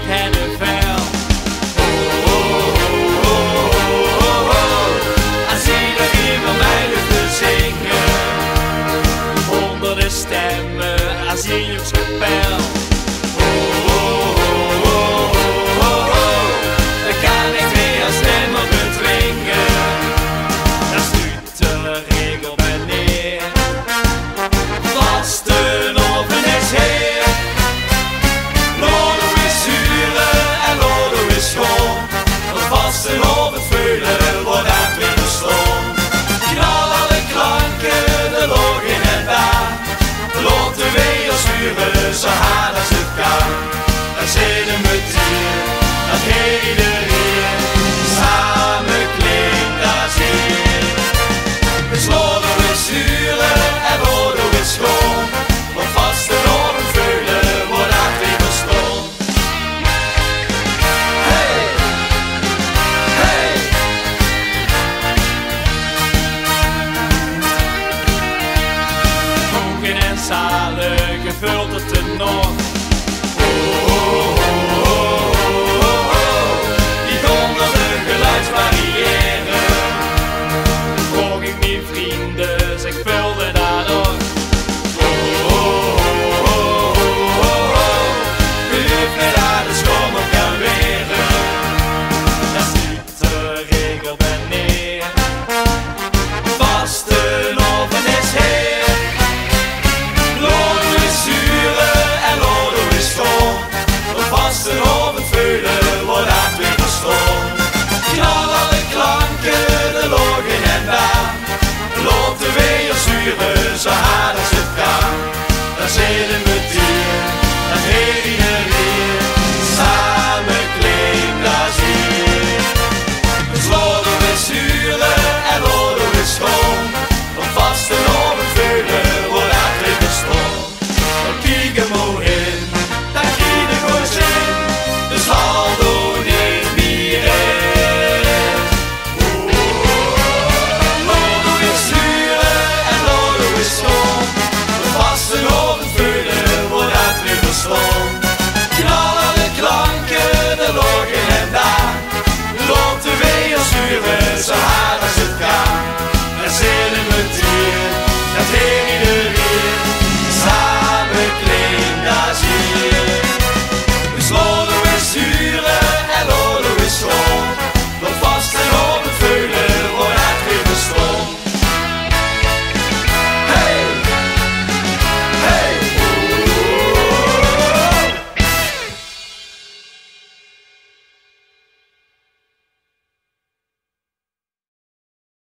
het hennevel. Als iedereen van mij ligt te zingen, honderden stemmen als in je kapel. Dan kan ik weer als stemmen bedwingen. Dan stuurt de regel meneer. Vastenhoven is heer. Lodo is zure en Lodo is schoon. Want Vastenhoven veulen wordt uit weer bestoon. Knal alle klanken, de log in en baan. Loopt de weer zuren, zo hard als het kan. Dan zitten we hier, dat iedereen samen klinkt als hier. Dus Lodo is zure en Lodo is schoon. Want Vastenhoven veulen wordt uit weer bestoon. Hey, hey. Koken en zalen, gevuld tot de noord. Die honderden geluidsbarrières. Vroeg ik mijn vrienden, zeg vulde daar door. Geluk met haar de schoon op kan weren. Dan stuurt de regel meneer. Vastenhoven is heer. Lodo is zure en Lodo is schoon. Want Vastenhoven veulen wordt uit weer bestoon. Knal alle klanken, de log in en baan. Loopt de weer zuren, zo hard als het kan. Dan zitten we hier, dat iedereen